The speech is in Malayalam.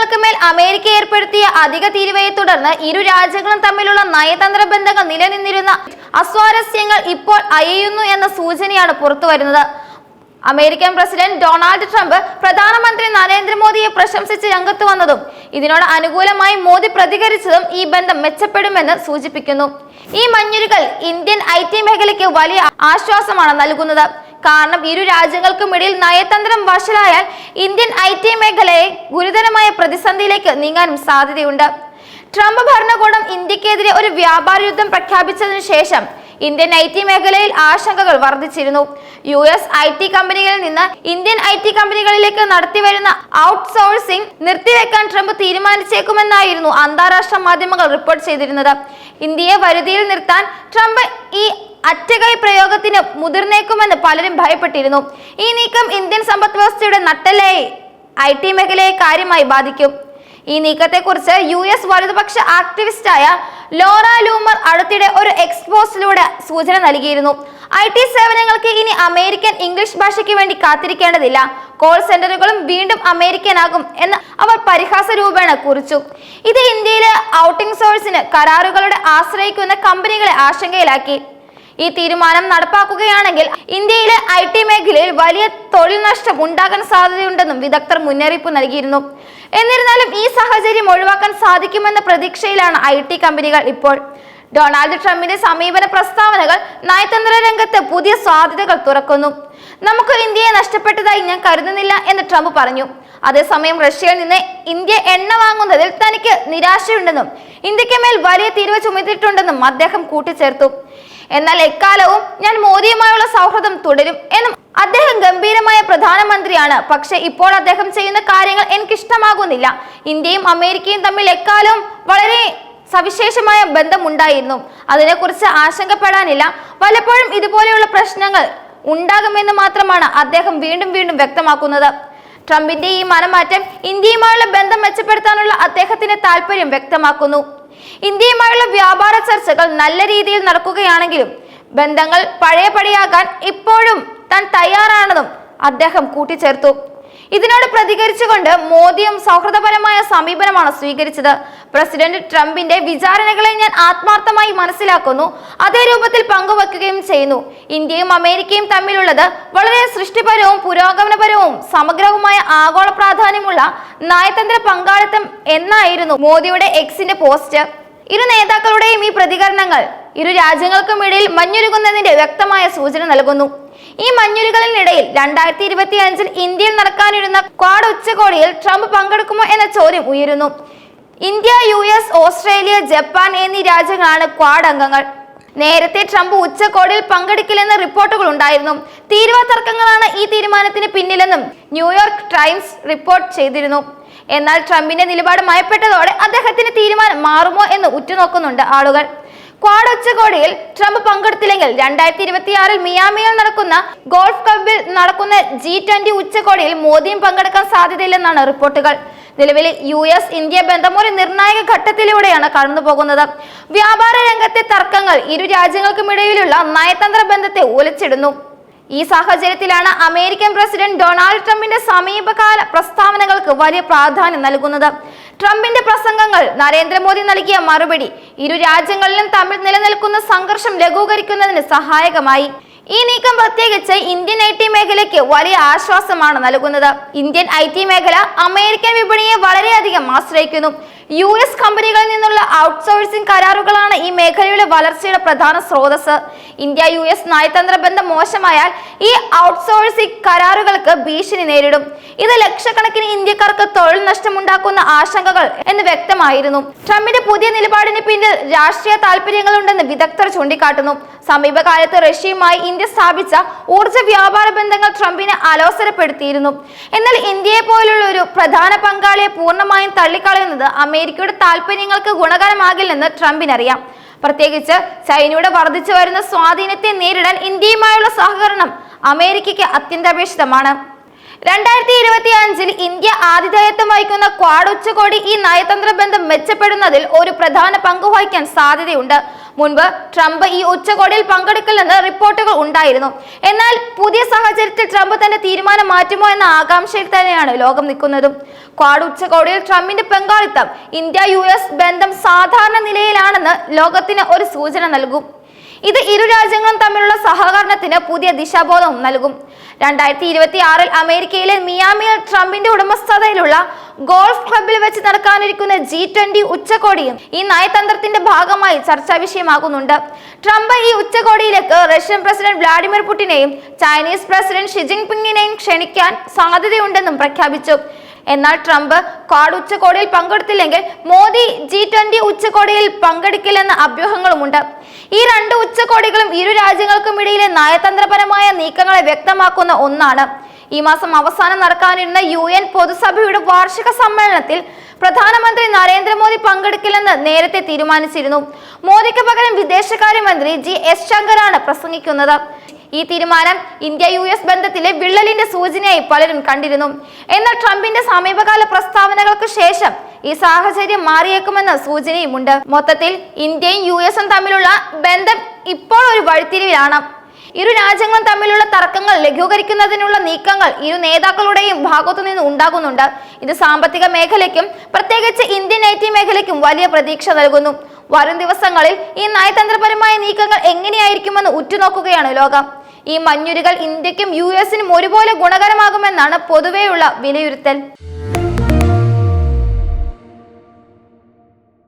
രാജ്യങ്ങൾക്ക് മേൽ അമേരിക്ക ഏർപ്പെടുത്തിയ അധിക തീരുവയെ തുടർന്ന് ഇരു രാജ്യങ്ങളും തമ്മിലുള്ള നയതന്ത്ര ബന്ധങ്ങൾ നിലനിന്നിരുന്ന അസ്വാരസ്യങ്ങൾ ഇപ്പോൾ അയയുന്നു എന്ന സൂചനയാണ് പുറത്തുവരുന്നത്. അമേരിക്കൻ പ്രസിഡന്റ് ഡൊണാൾഡ് ട്രംപ് പ്രധാനമന്ത്രി നരേന്ദ്രമോദിയെ പ്രശംസിച്ച് രംഗത്ത് വന്നതും ഇതിനോട് അനുകൂലമായി മോദി പ്രതികരിച്ചതും ഈ ബന്ധം മെച്ചപ്പെടുമെന്ന് സൂചിപ്പിക്കുന്നു. ഈ മഞ്ഞുരുകൾ ഇന്ത്യൻ IT മേഖലയ്ക്ക് വലിയ ആശ്വാസമാണ് നൽകുന്നത്. കാരണം ഇരു രാജ്യങ്ങൾക്കുമിടയിൽ നയതന്ത്രം വഷളായാൽ ഇന്ത്യൻ IT മേഖലയെ ഗുരുതരമായ പ്രതിസന്ധിയിലേക്ക് നീങ്ങാനും സാധ്യതയുണ്ട്. ട്രംപ് ഭരണകൂടം ഇന്ത്യക്കെതിരെ ഒരു വ്യാപാര യുദ്ധം പ്രഖ്യാപിച്ചതിനു ശേഷം ഇന്ത്യൻ IT മേഖലയിൽ ആശങ്കകൾ വർദ്ധിച്ചിരുന്നു. US IT കമ്പനികളിൽ നിന്ന് ഇന്ത്യൻ IT കമ്പനികളിലേക്ക് നടത്തിവരുന്ന ഔട്ട്സോഴ്സിംഗ് നിർത്തിവെക്കാൻ ട്രംപ് തീരുമാനിച്ചേക്കുമെന്നായിരുന്നു അന്താരാഷ്ട്ര മാധ്യമങ്ങൾ റിപ്പോർട്ട് ചെയ്തിരുന്നത്. ഇന്ത്യയെ വരുതിയിൽ നിർത്താൻ ട്രംപ് ഈ അറ്റകൈ പ്രയോഗത്തിന് മുതിർന്നേക്കുമെന്ന് പലരും ഭയപ്പെട്ടിരുന്നു. ഈ നീക്കം ഇന്ത്യൻ സമ്പദ് വ്യവസ്ഥയുടെ നട്ടെല്ലായ IT മേഖലയെ കാര്യമായി ബാധിക്കും. ഈ നീക്കത്തെക്കുറിച്ച് US വലതുപക്ഷ ആക്ടിവിസ്റ്റായ ലോറ ലൂമർ അടുത്തിടെ ഒരു എക്സ്പോസിലൂടെ സൂചന നൽകിയിരുന്നു. IT സേവനങ്ങൾക്ക് ഇനി അമേരിക്കൻ ഇംഗ്ലീഷ് ഭാഷയ്ക്ക് വേണ്ടി കാത്തിരിക്കേണ്ടതില്ല, കോൾ സെന്ററുകളും വീണ്ടും അമേരിക്കനാകും എന്ന് അവർ പരിഹാസ രൂപേണ കുറിച്ചു. ഇത് ഇന്ത്യയിലെ ഔട്ടിംഗ് സോഴ്സിന് കരാറുകളുടെ ആശ്രയിക്കുന്ന കമ്പനികളെ ആശങ്കയിലാക്കി. ഈ തീരുമാനം നടപ്പാക്കുകയാണെങ്കിൽ ഇന്ത്യയിലെ IT മേഖലയിൽ വലിയ തൊഴിൽ നഷ്ടം ഉണ്ടാകാൻ സാധ്യതയുണ്ടെന്നും വിദഗ്ധർ മുന്നറിയിപ്പ് നൽകിയിരുന്നു. എന്നിരുന്നാലും ഈ സാഹചര്യം ഒഴിവാക്കാൻ സാധിക്കുമെന്ന പ്രതീക്ഷയിലാണ് IT കമ്പനികൾ ഇപ്പോൾ. ഡൊണാൾഡ് ട്രംപിന്റെ സമീപന പ്രസ്താവനകൾ നയതന്ത്ര രംഗത്ത് പുതിയ സാധ്യതകൾ തുറക്കുന്നു. നമുക്ക് ഇന്ത്യയെ നഷ്ടപ്പെട്ടതായി ഞാൻ കരുതുന്നില്ല എന്ന് ട്രംപ് പറഞ്ഞു. അതേസമയം റഷ്യയിൽ നിന്ന് ഇന്ത്യ എണ്ണ വാങ്ങുന്നതിൽ തനിക്ക് നിരാശയുണ്ടെന്നും ഇന്ത്യക്ക് മേൽ വലിയ തീരുവ ചുമത്തിയിട്ടുണ്ടെന്നും അദ്ദേഹം കൂട്ടിച്ചേർത്തു. എന്നാൽ എക്കാലവും ഞാൻ മോദിയുമായുള്ള സൗഹൃദം തുടരും എന്നും അദ്ദേഹം ഗംഭീരമായ പ്രധാനമന്ത്രിയാണ്. പക്ഷെ ഇപ്പോൾ അദ്ദേഹം ചെയ്യുന്ന കാര്യങ്ങൾ എനിക്കിഷ്ടമാകുന്നില്ല. ഇന്ത്യയും അമേരിക്കയും തമ്മിൽ എക്കാലവും വളരെ സവിശേഷമായ ബന്ധമുണ്ടായിരുന്നു. അതിനെക്കുറിച്ച് ആശങ്കപ്പെടാനില്ല. പലപ്പോഴും ഇതുപോലെയുള്ള പ്രശ്നങ്ങൾ ഉണ്ടാകുമെന്ന് മാത്രമാണ് അദ്ദേഹം വീണ്ടും വീണ്ടും വ്യക്തമാക്കുന്നത്. ട്രംപിന്റെ ഈ മനമാറ്റം ഇന്ത്യയുമായുള്ള ബന്ധം മെച്ചപ്പെടുത്താനുള്ള അദ്ദേഹത്തിന്റെ താല്പര്യം വ്യക്തമാക്കുന്നു. ഇന്ത്യയുമായുള്ള വ്യാപാര ചർച്ചകൾ നല്ല രീതിയിൽ നടക്കുകയാണെങ്കിലും ബന്ധങ്ങൾ പഴയപടിയാക്കാൻ ഇപ്പോഴും താൻ തയ്യാറാണെന്നും അദ്ദേഹം കൂട്ടിച്ചേർത്തു. ഇതിനോട് പ്രതികരിച്ചുകൊണ്ട് മോദിയും സൗഹൃദപരമായ സമീപനമാണ് സ്വീകരിച്ചത്. പ്രസിഡന്റ് ട്രംപിന്റെ വിചാരണകളെ ഞാൻ ആത്മാർത്ഥമായി മനസ്സിലാക്കുന്നു, അതേ രൂപത്തിൽ പങ്കുവെക്കുകയും ചെയ്യുന്നു. ഇന്ത്യയും അമേരിക്കയും തമ്മിലുള്ളത് വളരെ സൃഷ്ടിപരവും പുരോഗമനപരവും സമഗ്രവുമായ ആഗോള പ്രാധാന്യമുള്ള നയതന്ത്ര പങ്കാളിത്തം എന്നായിരുന്നു മോദിയുടെ എക്സിന്റെ പോസ്റ്റ്. ഇരു നേതാക്കളുടെയും ഈ പ്രതികരണങ്ങൾ ഇരു രാജ്യങ്ങൾക്കുമിടയിൽ മഞ്ഞുരുകുന്നതിന്റെ വ്യക്തമായ സൂചന നൽകുന്നു. ഈ മഞ്ഞുരുകലിനിടയിൽ 2025 ഇന്ത്യയിൽ നടക്കാനിരുന്ന ക്വാഡ് ഉച്ചകോടിയിൽ ട്രംപ് പങ്കെടുക്കുമോ എന്ന ചോദ്യം ഉയരുന്നു. ഇന്ത്യ, US, ഓസ്ട്രേലിയ, ജപ്പാൻ എന്നീ രാജ്യങ്ങളാണ് ക്വാഡ് അംഗങ്ങൾ. നേരത്തെ ട്രംപ് ഉച്ചകോടിയിൽ പങ്കെടുക്കില്ലെന്ന് റിപ്പോർട്ടുകൾ ഉണ്ടായിരുന്നു. തീരുവ തർക്കങ്ങളാണ് ഈ തീരുമാനത്തിന് പിന്നിലെന്നും ന്യൂയോർക്ക് ടൈംസ് റിപ്പോർട്ട് ചെയ്തിരുന്നു. എന്നാൽ ട്രംപിന്റെ നിലപാട് മയപ്പെട്ടതോടെ അദ്ദേഹത്തിന്റെ തീരുമാനം മാറുമോ എന്ന് ഉറ്റുനോക്കുന്നുണ്ട് ആളുകൾ. ക്വാഡ് ഉച്ചകോടിയിൽ ട്രംപ് പങ്കെടുത്തില്ലെങ്കിൽ 2026 മിയാമിയിൽ നടക്കുന്ന ഗോൾഫ് ക്ലബിൽ നടക്കുന്ന G20 ഉച്ചകോടിയിൽ മോദിയും പങ്കെടുക്കാൻ സാധ്യതയില്ലെന്നാണ് റിപ്പോർട്ടുകൾ. നിലവിൽ US ഇന്ത്യ ബന്ധം ഒരു നിർണായക ഘട്ടത്തിലൂടെയാണ് കടന്നുപോകുന്നത്. വ്യാപാര രംഗത്തെ തർക്കങ്ങൾ ഇരു രാജ്യങ്ങൾക്കുമിടയിലുള്ള നയതന്ത്ര ബന്ധത്തെ ഉലച്ചിടുന്നു. ഈ സാഹചര്യത്തിലാണ് അമേരിക്കൻ പ്രസിഡന്റ് ഡൊണാൾഡ് ട്രംപിന്റെ സമീപകാല പ്രസ്താവനകൾക്ക് വലിയ പ്രാധാന്യം നൽകുന്നത്. ട്രംപിന്റെ പ്രസംഗങ്ങൾ, നരേന്ദ്രമോദി നൽകിയ മറുപടി ഇരു രാജ്യങ്ങളിലും തമ്മിൽ നിലനിൽക്കുന്ന സംഘർഷം ലഘൂകരിക്കുന്നതിന് സഹായകമായി. ഈ നീക്കം പ്രത്യേകിച്ച് ഇന്ത്യൻ IT മേഖലയ്ക്ക് വലിയ ആശ്വാസമാണ് നൽകുന്നത്. ഇന്ത്യൻ IT മേഖല അമേരിക്കൻ വിപണിയെ വളരെയധികം ആശ്രയിക്കുന്നു. US കമ്പനികളിൽ നിന്നുള്ള ഔട്ട്സോഴ്സിംഗ് കരാറുകളാണ് ഈ മേഖലയുടെ വളർച്ചയുടെ പ്രധാന സ്രോതസ്. ഇന്ത്യ US നയതന്ത്ര ബന്ധം മോശമായാൽ ഈ ഔട്ട്സോഴ്സിംഗ് കരാറുകൾക്ക് ഭീഷണി നേരിടും. ഇത് ലക്ഷക്കണക്കിന് ഇന്ത്യക്കാർക്ക് തൊഴിൽ നഷ്ടമുണ്ടാക്കുന്ന ആശങ്കകൾ എന്ന് വ്യക്തമായിരുന്നു. ട്രംപിന്റെ പുതിയ നിലപാടിന് പിന്നിൽ രാഷ്ട്രീയ താല്പര്യങ്ങളുണ്ടെന്ന് വിദഗ്ധർ ചൂണ്ടിക്കാട്ടുന്നു. സമീപകാലത്ത് റഷ്യയുമായി ഇന്ത്യ സ്ഥാപിച്ച ഊർജ്ജ വ്യാപാര ബന്ധങ്ങൾ ട്രംപിനെ അലോസരപ്പെടുത്തിയിരുന്നു. എന്നാൽ ഇന്ത്യയെ പോലുള്ള ഒരു പ്രധാന പങ്കാളിയെ പൂർണ്ണമായും തള്ളിക്കളയുന്നത് അമേരിക്കയുടെ താല്പര്യങ്ങൾക്ക് ഗുണകരമാകില്ലെന്ന് ട്രംപിനറിയാം. പ്രത്യേകിച്ച് ചൈനയുടെ വർദ്ധിച്ചു വരുന്ന സ്വാധീനത്തെ നേരിടാൻ ഇന്ത്യയുമായുള്ള സഹകരണം അമേരിക്കയ്ക്ക് അത്യന്താപേക്ഷിതമാണ്. 2025 ഇന്ത്യ ആതിഥേയത്വം വഹിക്കുന്ന ക്വാഡ് ഉച്ചകോടി ഈ നയതന്ത്ര ബന്ധം മെച്ചപ്പെടുന്നതിൽ ഒരു പ്രധാന പങ്ക് വഹിക്കാൻ സാധ്യതയുണ്ട്. മുൻപ് ട്രംപ് ഈ ഉച്ചകോടിയിൽ പങ്കെടുക്കില്ലെന്ന് റിപ്പോർട്ടുകൾ ഉണ്ടായിരുന്നു. എന്നാൽ പുതിയ സാഹചര്യത്തിൽ ട്രംപ് തന്റെ തീരുമാനം മാറ്റുമോ എന്ന ആകാംക്ഷയിൽ തന്നെയാണ് ലോകം നിൽക്കുന്നതും. ക്വാഡ് ഉച്ചകോടിയിൽ ട്രംപിന്റെ പങ്കാളിത്തം ഇന്ത്യ-US ബന്ധം സാധാരണ നിലയിലാണെന്ന് ലോകത്തിന് ഒരു സൂചന നൽകും. ഇത് ഇരു രാജ്യങ്ങളും തമ്മിലുള്ള സഹകരണത്തിന് പുതിയ ദിശാബോധം നൽകും. 2026 അമേരിക്കയിലെ മിയാമിയിൽ ട്രംപിന്റെ ഉടമസ്ഥതയിലുള്ള ഗോൾഫ് ക്ലബിൽ വെച്ച് നടക്കാനിരിക്കുന്ന G20 ഉച്ചകോടിയും ഈ നയതന്ത്രത്തിന്റെ ഭാഗമായി ചർച്ചാ വിഷയമാകുന്നുണ്ട്. ട്രംപ് ഈ ഉച്ചകോടിയിലേക്ക് റഷ്യൻ പ്രസിഡന്റ് വ്ളാഡിമിർ പുടിനെയും ചൈനീസ് പ്രസിഡന്റ് ഷി ജിൻപിങ്ങിനെയും ക്ഷണിക്കാൻ സാധ്യതയുണ്ടെന്നും പ്രഖ്യാപിച്ചു. എന്നാൽ ട്രംപ് ക്വാഡ് ഉച്ചകോടിയിൽ പങ്കെടുത്തില്ലെങ്കിൽ മോദി G20 ഉച്ചകോടിയിൽ പങ്കെടുക്കില്ലെന്ന അഭ്യൂഹങ്ങളുമുണ്ട്. ഈ രണ്ട് ഉച്ചകോടികളും ഇരു രാജ്യങ്ങൾക്കും ഇടയിലെ നയതന്ത്രപരമായ നീക്കങ്ങളെ വ്യക്തമാക്കുന്ന ഒന്നാണ്. ഈ മാസം അവസാനം നടക്കാനിരുന്ന UN പൊതുസഭയുടെ വാർഷിക സമ്മേളനത്തിൽ പ്രധാനമന്ത്രി നരേന്ദ്രമോദി പങ്കെടുക്കില്ലെന്ന് നേരത്തെ തീരുമാനിച്ചിരുന്നു. മോദിക്ക് പകരം വിദേശകാര്യമന്ത്രി G.S. ശങ്കറാണ് പ്രസംഗിക്കുന്നത്. ഈ തീരുമാനം ഇന്ത്യ-US ബന്ധത്തിലെ വിള്ളലിന്റെ സൂചനയായി പലരും കണ്ടിരുന്നു. എന്നാൽ ട്രംപിന്റെ സമീപകാല പ്രസ്താവനകൾക്ക് ശേഷം ഈ സാഹചര്യം മാറിയേക്കുമെന്ന സൂചനയുമുണ്ട്. മൊത്തത്തിൽ ഇന്ത്യയും US തമ്മിലുള്ള ബന്ധം ഇപ്പോൾ ഒരു വഴിത്തിരിവിലാണ്. ഇരു രാജ്യങ്ങളും തമ്മിലുള്ള തർക്കങ്ങൾ ലഘൂകരിക്കുന്നതിനുള്ള നീക്കങ്ങൾ ഇരു നേതാക്കളുടെയും ഭാഗത്തു നിന്ന് ഉണ്ടാകുന്നുണ്ട്. ഇത് സാമ്പത്തിക മേഖലയ്ക്കും പ്രത്യേകിച്ച് ഇന്ത്യൻ IT മേഖലയ്ക്കും വലിയ പ്രതീക്ഷ നൽകുന്നു. വരും ദിവസങ്ങളിൽ ഈ നയതന്ത്രപരമായ നീക്കങ്ങൾ എങ്ങനെയായിരിക്കുമെന്ന് ഉറ്റുനോക്കുകയാണ് ലോകം. ഈ മഞ്ഞുരുകൾ ഇന്ത്യക്കും US ഒരുപോലെ ഗുണകരമാകുമെന്നാണ് പൊതുവെയുള്ള വിലയിരുത്തൽ.